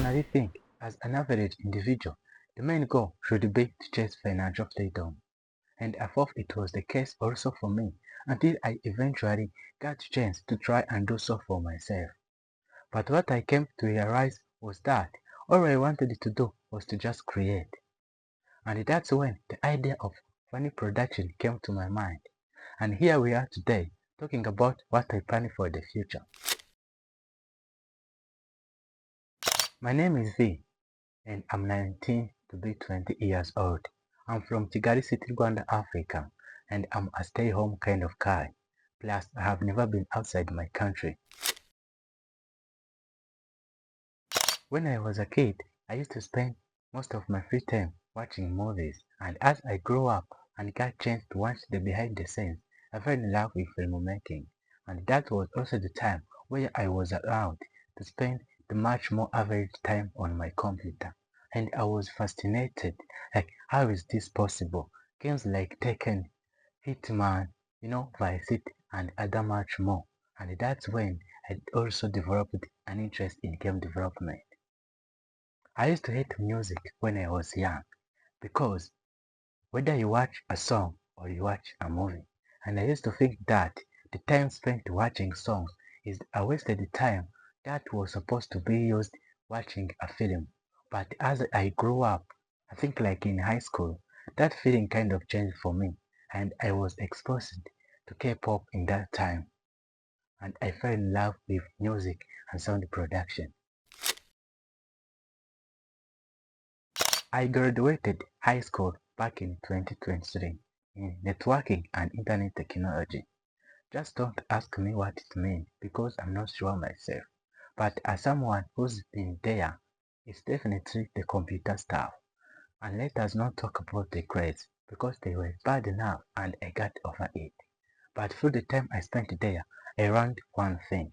personally think, as an average individual, the main goal should be to chase financial freedom. And I thought it was the case also for me until I eventually got a chance to try and do so for myself. But what I came to realize was that all I wanted to do was to just create. And that's when the idea of Vanny Production came to my mind. And here we are today talking about what I plan for the future. My name is V, and I'm 19 to be 20 years old. I'm from Kigali City, Rwanda, Africa, and I'm a stay-home kind of guy. Plus, I have never been outside my country. When I was a kid, I used to spend most of my free time watching movies, and as I grew up and got a chance to watch the behind the scenes, I fell in love with filmmaking, and that was also the time where I was allowed to spend the much more average time on my computer. And I was fascinated, like how is this possible? Games like Tekken, Hitman, Vice City, and other much more. And that's when I also developed an interest in game development. I used to hate music when I was young because whether you watch a song or you watch a movie, and I used to think that the time spent watching songs is a wasted time that was supposed to be used watching a film. But as I grew up, I think like in high school, that feeling kind of changed for me, and I was exposed to K-pop in that time, and I fell in love with music and sound production. I graduated high school back in 2023 in networking and internet technology. Just don't ask me what it means because I'm not sure myself. But as someone who's been there, it's definitely the computer stuff. And let us not talk about the grades because they were bad enough and I got over it. But through the time I spent there, I learned one thing.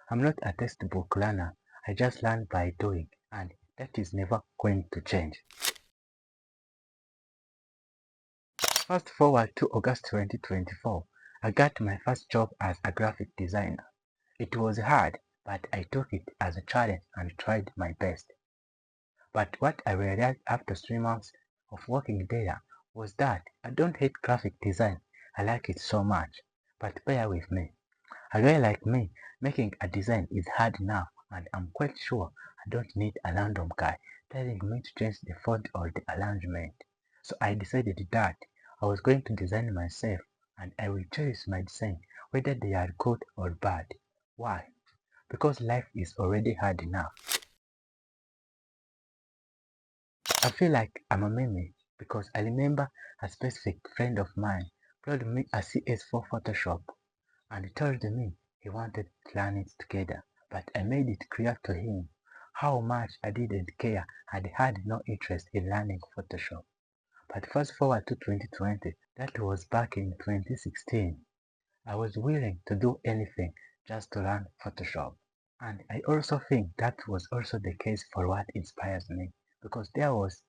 I'm not a textbook learner. I just learn by doing, and that is never going to change. Fast forward to August 2024, I got my first job as a graphic designer. It was hard, but I took it as a challenge and tried my best. But what I realized after 3 months of working there was that I don't hate graphic design, I like it so much. But bear with me. A guy like me, making a design is hard enough, and I'm quite sure I don't need a random guy telling me to change the font or the arrangement. So I decided that I was going to design myself, and I will choose my design whether they are good or bad. Why? Because life is already hard enough. I feel like I'm a meme because I remember a specific friend of mine told me a CS for Photoshop and told me he wanted to learn it together, but I made it clear to him how much I didn't care and had no interest in learning Photoshop. But fast forward to 2020, that was back in 2016. I was willing to do anything just to learn Photoshop. And I also think that was also the case for what inspires me, because there was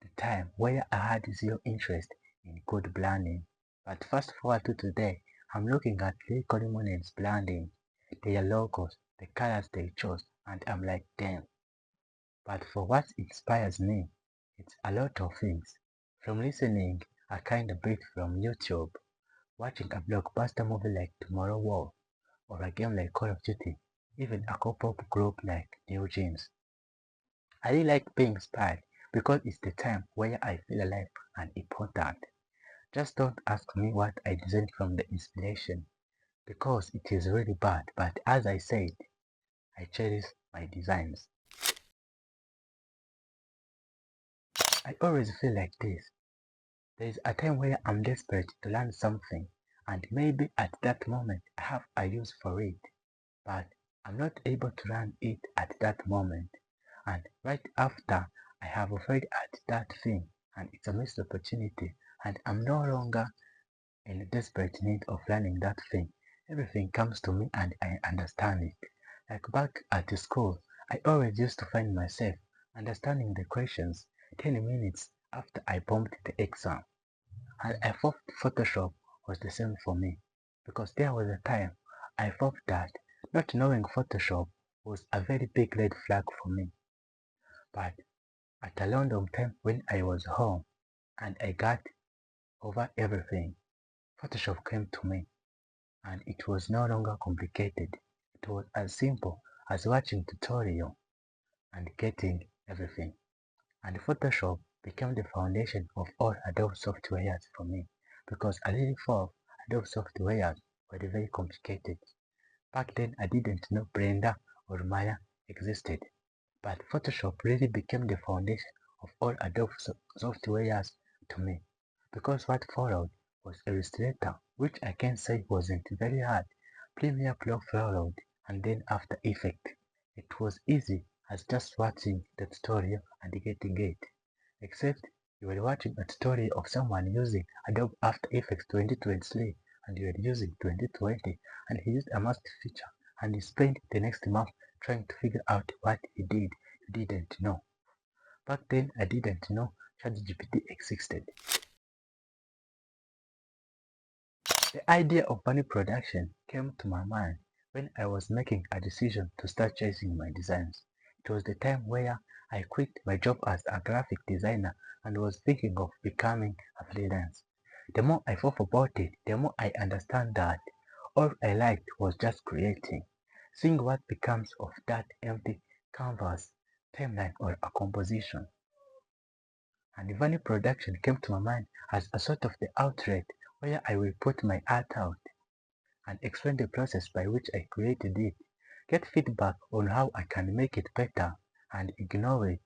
the time where I had zero interest in code blending. But fast forward to today, I'm looking at Lee Coleman's blending, their logos, the colors they chose, and I'm like, damn. But for what inspires me, it's a lot of things. From listening a kind of beat from YouTube, watching a blockbuster movie like Tomorrow War, or a game like Call of Duty, even a pop-up group like New Jeans. I really like being inspired because it's the time where I feel alive and important. Just don't ask me what I designed from the inspiration because it is really bad, but as I said, I cherish my designs. I always feel like this. There is a time where I'm desperate to learn something, and maybe at that moment I have a use for it, but I'm not able to learn it at that moment. And right after I have failed at that thing, and it's a missed opportunity, and I'm no longer in desperate need of learning that thing. Everything comes to me and I understand it. Like back at the school, I always used to find myself understanding the questions 10 minutes after I bombed the exam. And I thought Photoshop was the same for me because there was a time I thought that not knowing Photoshop was a very big red flag for me. But at a random time when I was home and I got over everything, Photoshop came to me, and it was no longer complicated. It was as simple as watching tutorial and getting everything. And Photoshop became the foundation of all Adobe softwares for me because I really thought Adobe softwares were very complicated. Back then I didn't know Blender or Maya existed, but Photoshop really became the foundation of all Adobe softwares to me because what followed was Illustrator, which I can say wasn't very hard. Premiere Pro followed, and then After Effects. It was easy as just watching the tutorial and getting it. Except you were watching a tutorial of someone using Adobe After Effects 2023 and you were using 2020 and he used a master feature and he spent the next month trying to figure out what he did. You didn't know. Back then I didn't know ChatGPT existed. The idea of Vanny Production came to my mind when I was making a decision to start chasing my designs. It was the time where I quit my job as a graphic designer and was thinking of becoming a freelance. The more I thought about it, the more I understand that all I liked was just creating, seeing what becomes of that empty canvas, timeline, or a composition. And Vanny Production came to my mind as a sort of the outlet where I will put my art out and explain the process by which I created it, get feedback on how I can make it better, and ignore it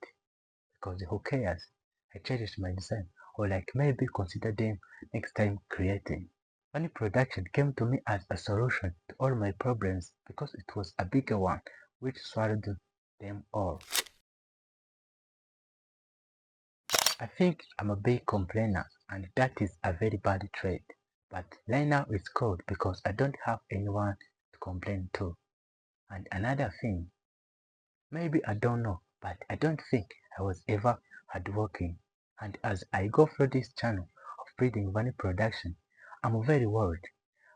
because who cares? I cherish my design, or like maybe consider them next time creating. Money production came to me as a solution to all my problems because it was a bigger one which swallowed them all. I think I'm a big complainer and that is a very bad trait. But right now it's cold because I don't have anyone to complain to. And another thing, maybe I don't know, but I don't think I was ever hardworking. And as I go through this channel of breeding money production, I'm very worried.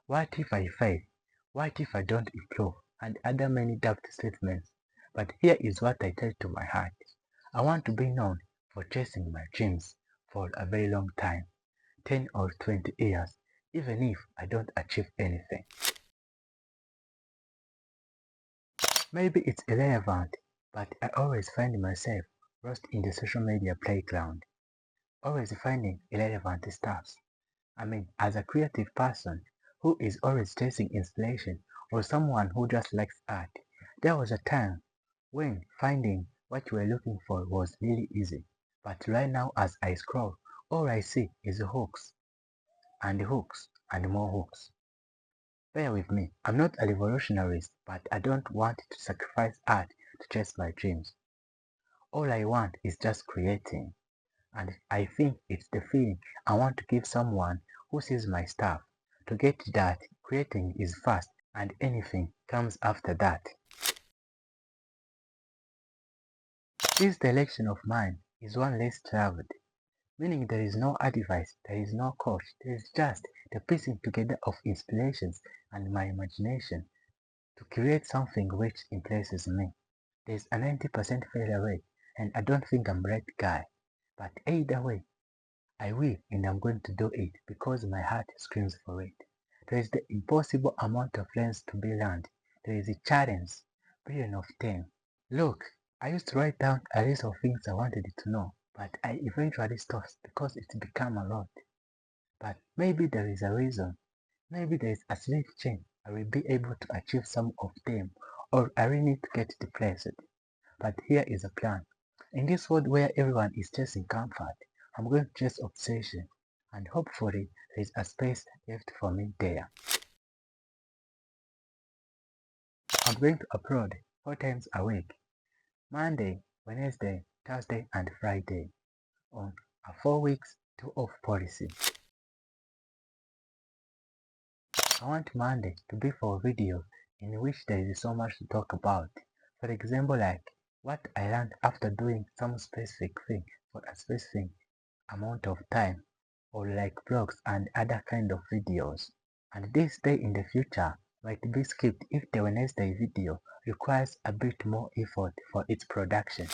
What if I fail? What if I don't improve? And other many doubt statements. But here is what I tell to my heart. I want to be known for chasing my dreams for a very long time, 10 or 20 years, even if I don't achieve anything. Maybe it's irrelevant, but I always find myself lost in the social media playground, always finding irrelevant stuff. I mean, as a creative person who is always chasing inspiration or someone who just likes art, there was a time when finding what you were looking for was really easy. But right now, as I scroll, all I see is hooks and more hooks. Bear with me, I'm not a revolutionist, but I don't want to sacrifice art to chase my dreams. All I want is just creating. And I think it's the feeling I want to give someone who sees my stuff to get that creating is fast and anything comes after that. This direction of mine is one less traveled, meaning there is no advice, there is no coach, there is just the piecing together of inspirations and my imagination to create something which impresses me. There is a 90% failure rate, and I don't think I'm right guy. But either way, I will and I'm going to do it because my heart screams for it. There is the impossible amount of lessons to be learned. There is a challenge, billion of 10. Look, I used to write down a list of things I wanted to know, but I eventually stopped because it's become a lot. But maybe there is a reason. Maybe there is a slight chance I will be able to achieve some of them, or I really need to get depressed. But here is a plan. In this world where everyone is chasing comfort, I'm going to chase obsession, and hopefully there is a space left for me there. I'm going to upload 4 times a week, Monday, Wednesday, Thursday, and Friday, on a 4 weeks 2 off policy. I want Monday to be for videos in which there is so much to talk about. For example, like what I learned after doing some specific thing for a specific amount of time, or like blogs and other kind of videos. And this day in the future might be skipped if the Wednesday video requires a bit more effort for its production.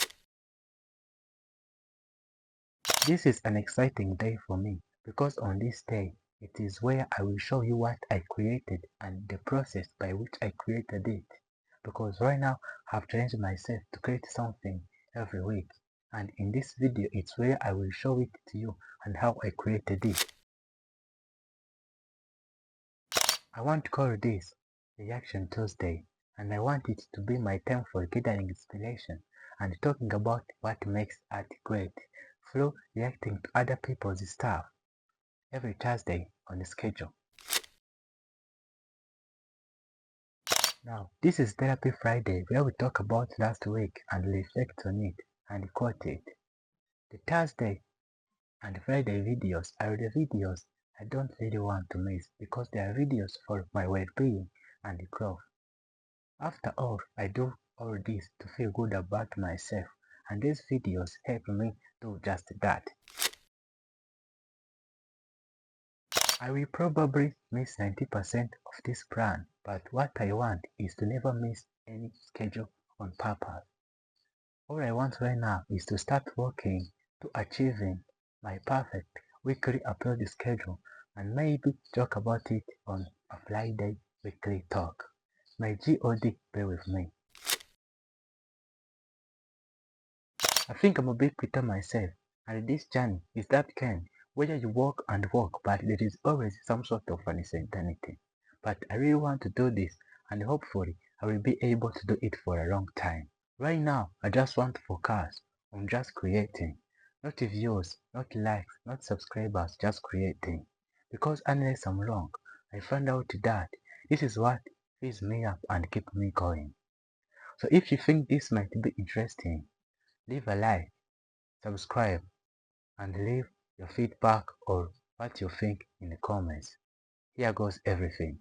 This is an exciting day for me because on this day, it is where I will show you what I created and the process by which I created it. Because right now, I've challenged myself to create something every week. And in this video, it's where I will show it to you and how I created it. I want to call this Reaction Tuesday, and I want it to be my time for gathering inspiration and talking about what makes art great through reacting to other people's stuff every Thursday on the schedule. Now, this is Therapy Friday where we talk about last week and reflect on it and quote it. The Thursday and Friday videos are the videos I don't really want to miss because they are videos for my well-being and growth. After all, I do all this to feel good about myself, and these videos help me do just that. I will probably miss 90% of this plan, but what I want is to never miss any schedule on purpose. All I want right now is to start working to achieving my perfect weekly upload schedule and maybe talk about it on a Friday weekly talk. My God, bear with me. I think I'm a bit bitter myself, and this journey is that kind where you walk and walk, but there is always some sort of uncertainty. But I really want to do this, and hopefully I will be able to do it for a long time. Right now, I just want to focus on just creating. Not views, not likes, not subscribers, just creating. Because unless I'm wrong, I found out that this is what fills me up and keeps me going. So if you think this might be interesting, leave a like, subscribe, and leave your feedback or what you think in the comments. Here goes everything.